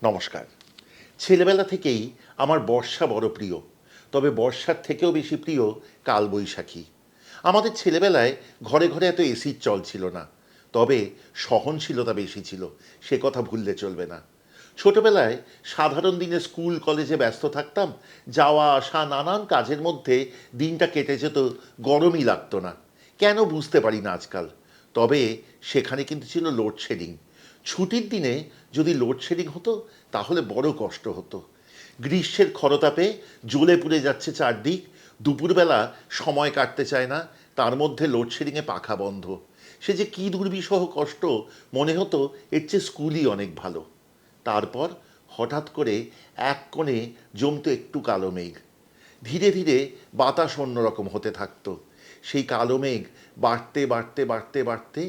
নমস্কার। ছেলেবেলা থেকেই আমার বর্ষা বড় প্রিয়, তবে বর্ষার থেকেও বেশি প্রিয় কালবৈশাখী। আমাদের ছেলেবেলায় ঘরে ঘরে এত এসির চল ছিল না, তবে সহনশীলতা বেশি ছিল, সে কথা ভুললে চলবে না। ছোটবেলায় সাধারণ দিনে স্কুল কলেজে ব্যস্ত থাকতাম, যাওয়া আসা নানান কাজের মধ্যে দিনটা কেটে যেত, গরমই লাগতো না। কেন বুঝতে পারি না আজকাল। তবে সেখানে কিন্তু ছিল লোডশেডিং। ছুটির দিনে যদি লোডশেডিং হতো তাহলে বড় কষ্ট হতো। গ্রীষ্মের খরতাপে জ্বলে পুড়ে যাচ্ছে চারদিক, দুপুরবেলা সময় কাটতে চায় না, তার মধ্যে লোডশেডিংয়ে পাখা বন্ধ। সে যে কী দুর্বিষহ কষ্ট, মনে হতো এর চেয়ে স্কুলই অনেক ভালো। তারপর হঠাৎ করে এক কোণে জমতো একটু কালো মেঘ। ধীরে ধীরে বাতাস অন্যরকম হতে থাকতো। সেই কালো মেঘ বাড়তে বাড়তে বাড়তে বাড়তে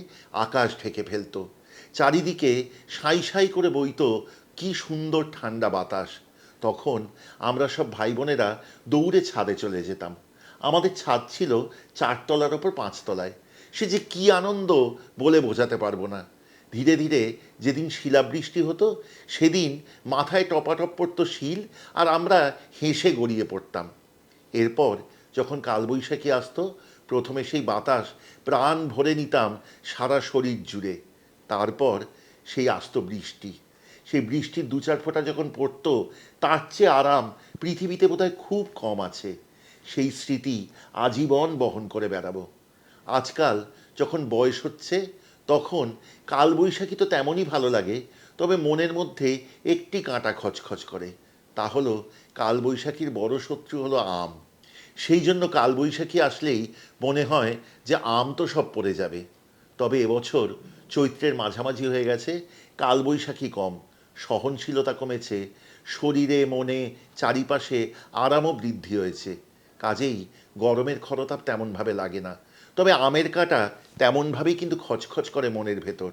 আকাশ ঢেকে ফেলতো। চারিদিকে সাঁই সাঁই করে বইতো কি সুন্দর ঠান্ডা বাতাস। তখন আমরা সব ভাই বোনেরা দৌড়ে ছাদে চলে যেতাম। আমাদের ছাদ ছিল 4 তলার ওপর 5 তলায়। সে যে কি আনন্দ বলে বোঝাতে পারবো না। ধীরে ধীরে যেদিন শিলাবৃষ্টি হতো সেদিন মাথায় টপাটপ পড়তো শিল, আর আমরা হেসে গড়িয়ে পড়তাম। এরপর যখন কালবৈশাখী আসতো, প্রথমে সেই বাতাস প্রাণ ভরে নিতাম সারা শরীর জুড়ে। তারপর সেই আসতো বৃষ্টি। সেই বৃষ্টির 2-4 ফোঁটা যখন পড়তো, তার চেয়ে আরাম পৃথিবীতে বোধহয় খুব কম আছে। সেই স্মৃতি আজীবন বহন করে বেড়াবো। আজকাল যখন বয়স হচ্ছে, তখন কালবৈশাখী তো তেমনই ভালো লাগে, তবে মনের মধ্যে একটি কাঁটা খচখচ করে। তা হলো কালবৈশাখীর বড় শত্রু হলো আম। সেই জন্য কালবৈশাখী আসলেই মনে হয় যে আম তো সব পড়ে যাবে। তবে এবছর চৈত্রের মাঝামাঝি হয়ে গেছে, কালবৈশাখী কম, সহনশীলতা কমেছে, শরীরে মনে চারিপাশে আরামও বৃদ্ধি হয়েছে। কাজেই গরমের খরতাপ তেমনভাবে লাগে না। তবে আমের কাঁটা তেমনভাবেই কিন্তু খচখচ করে মনের ভেতর।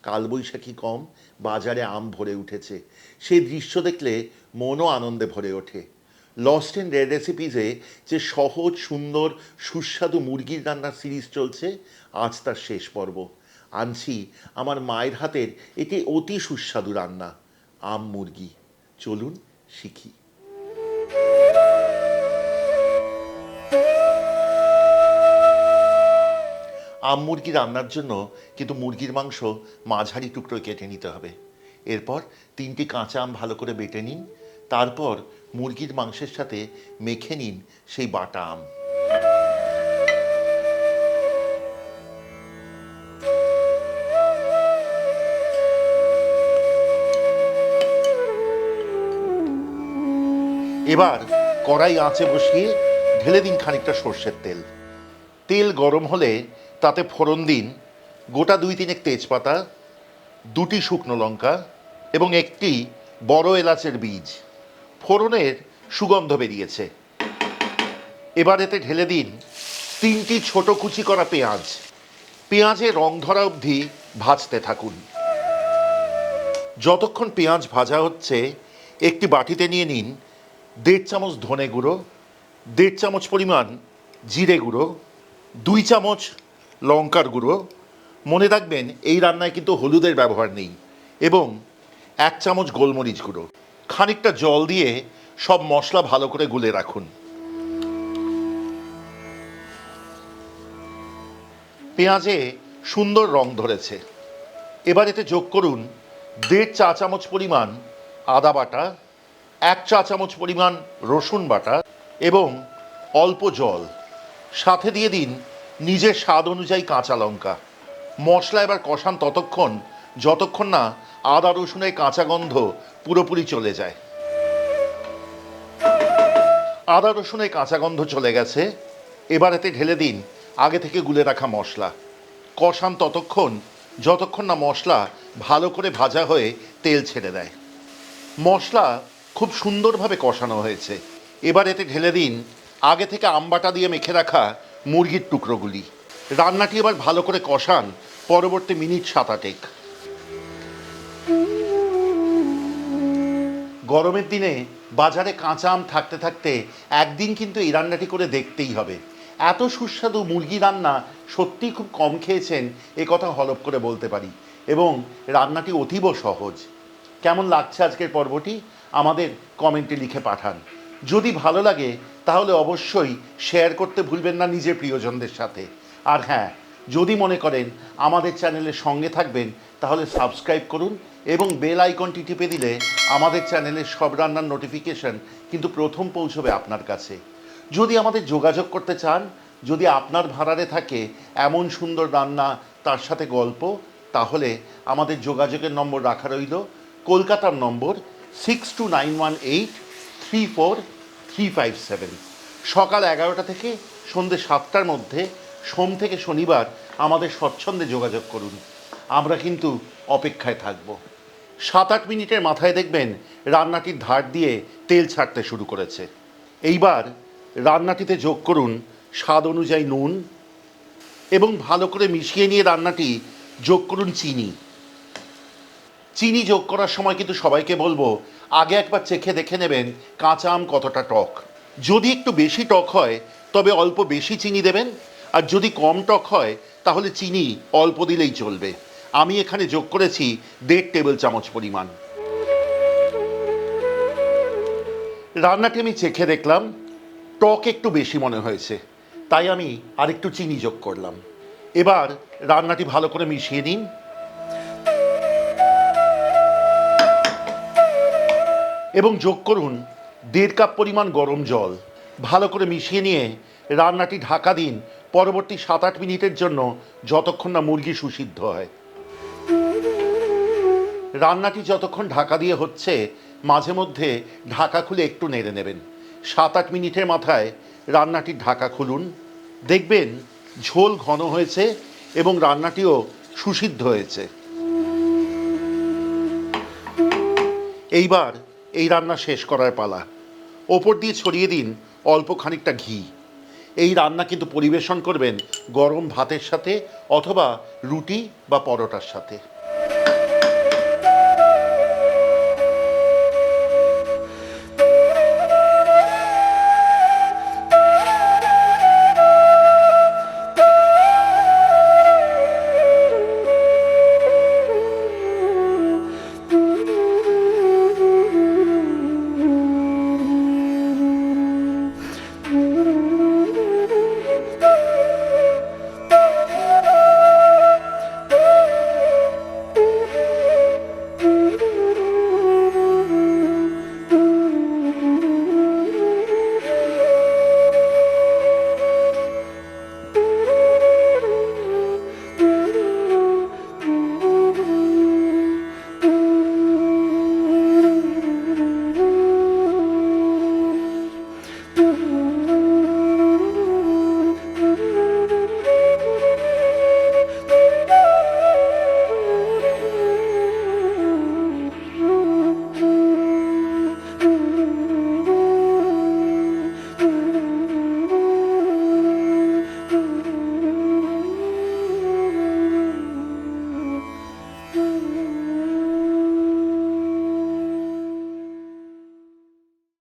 কালবৈশাখী কম, বাজারে আম ভরে উঠেছে। সেই দৃশ্য দেখলে মনও আনন্দে ভরে ওঠে। লস্ট ইন রেড রেসিপিসে যে সহজ সুন্দর সুস্বাদু মুরগির রান্নার সিরিজ চলছে, আজ তার শেষ পর্ব। আনছি আমার মায়ের হাতের এটি অতি সুস্বাদু রান্না, আম মুরগি। চলুন শিখি। আম মুরগি রান্নার জন্য কিন্তু মুরগির মাংস মাঝারি টুকরোয় কেটে নিতে হবে। এরপর 3টি কাঁচা আম ভালো করে বেটে নিন। তারপর মুরগির মাংসের সাথে মেখে নিন সেই বাটা আম। এবার কড়াই আঁচে বসিয়ে ঢেলে দিন খানিকটা সর্ষের তেল। তেল গরম হলে তাতে ফোড়ন দিন গোটা 2-3 তেজপাতা, 2টি শুকনো লঙ্কা এবং একটি বড় এলাচের বীজ। ফোড়নের সুগন্ধ বেরিয়েছে। এবার এতে ঢেলে দিন 3টি ছোট কুচি করা পেঁয়াজ। পেঁয়াজে রং ধরা অবধি ভাজতে থাকুন। যতক্ষণ পেঁয়াজ ভাজা হচ্ছে, একটি বাটিতে নিয়ে নিন 1.5 চামচ ধনে গুঁড়ো, 1.5 চামচ পরিমাণ জিরে গুঁড়ো, 2 চামচ লঙ্কার গুঁড়ো। মনে রাখবেন এই রান্নায় কিন্তু হলুদের ব্যবহার নেই, এবং 1 চামচ গোলমরিচ গুঁড়ো। খানিকটা জল দিয়ে সব মশলা ভালো করে গুলে রাখুন। পেঁয়াজে সুন্দর রং ধরেছে। এবার এতে যোগ করুন 1.5 চা চামচ পরিমাণ আদা বাটা, 1 চা চামচ পরিমাণ রসুন বাটা এবং অল্প জল। সাথে দিয়ে দিন নিজের স্বাদ অনুযায়ী কাঁচা লঙ্কা। মশলা এবার কষান ততক্ষণ যতক্ষণ না আদা রসুনের কাঁচা গন্ধ পুরোপুরি চলে যায়। আদা রসুনের কাঁচা গন্ধ চলে গেছে। এবার এতে ঢেলে দিন আগে থেকে গুলে রাখা মশলা। কষান ততক্ষণ যতক্ষণ না মশলা ভালো করে ভাজা হয়ে তেল ছেড়ে দেয়। মশলা খুব সুন্দরভাবে কষানো হয়েছে। এবার এতে ঢেলে দিন আগে থেকে আমবাটা দিয়ে মেখে রাখা মুরগির টুকরোগুলি। রান্নাটি এবার ভালো করে কষান পরবর্তী মিনিট 7-8। গরমের দিনে বাজারে কাঁচা আম থাকতে থাকতে একদিন কিন্তু এই রান্নাটি করে দেখতেই হবে। এত সুস্বাদু মুরগি রান্না সত্যিই খুব কম খেয়েছেন, এ কথা হলফ করে বলতে পারি। এবং রান্নাটি অতীব সহজ। কেমন লাগছে আজকের পর্বটি আমাদের কমেন্টে লিখে পাঠান। যদি ভালো লাগে তাহলে অবশ্যই শেয়ার করতে ভুলবেন না নিজের প্রিয়জনদের সাথে। আর হ্যাঁ, যদি মনে করেন আমাদের চ্যানেলের সঙ্গে থাকবেন তাহলে সাবস্ক্রাইব করুন এবং বেল আইকনটি টিপে দিলে আমাদের চ্যানেলের সব রান্নার নোটিফিকেশন কিন্তু প্রথম পৌঁছবে আপনার কাছে। যদি আমাদের যোগাযোগ করতে চান, যদি আপনার ভাড়ারে থাকে এমন সুন্দর রান্না তার সাথে গল্প, তাহলে আমাদের যোগাযোগের নম্বর রাখা রইল। কলকাতার নম্বর 6291834357। সকাল 11টা থেকে সন্ধ্যে 7টার মধ্যে সোম থেকে শনিবার আমাদের স্বচ্ছন্দে যোগাযোগ করুন। আমরা কিন্তু অপেক্ষায় থাকব। 7-8 মিনিটের মাথায় দেখবেন রান্নাটির ধার দিয়ে তেল ছাড়তে শুরু করেছে। এইবার রান্নাটিতে যোগ করুন স্বাদ অনুযায়ী নুন এবং ভালো করে মিশিয়ে নিয়ে রান্নাটি যোগ করুন চিনি। চিনি যোগ করার সময় কিন্তু সবাইকে বলবো আগে একবার চেখে দেখে নেবেন কাঁচা আম কতটা টক। যদি একটু বেশি টক হয় তবে অল্প বেশি চিনি দেবেন, আর যদি কম টক হয় তাহলে চিনি অল্প দিলেই চলবে। আমি এখানে যোগ করেছি 1.5 টেবিল চামচ পরিমাণ। রান্নাটি আমি চেখে দেখলাম টক একটু বেশি মনে হয়েছে, তাই আমি আরেকটু চিনি যোগ করলাম। এবার রান্নাটি ভালো করে মিশিয়ে নিন। এবং যোগ করুন 1.5 কাপ পরিমাণ গরম জল। ভালো করে মিশিয়ে নিয়ে রান্নাটি ঢাকা দিন পরবর্তী 7-8 মিনিটের জন্য, যতক্ষণ না মুরগি সুসিদ্ধ হয়। রান্নাটি যতক্ষণ ঢাকা দিয়ে হচ্ছে মাঝে মধ্যে ঢাকা খুলে একটু নেড়ে নেবেন। 7-8 মিনিটের মাথায় রান্নাটির ঢাকা খুলুন, দেখবেন ঝোল ঘন হয়েছে এবং রান্নাটিও সুসিদ্ধ হয়েছে। এইবার এই রান্না শেষ করার পালা। ওপর দিয়ে ছড়িয়ে দিন অল্প খানিকটা ঘি। এই রান্না কিন্তু পরিবেশন করবেন গরম ভাতের সাথে অথবা রুটি বা পরোটার সাথে।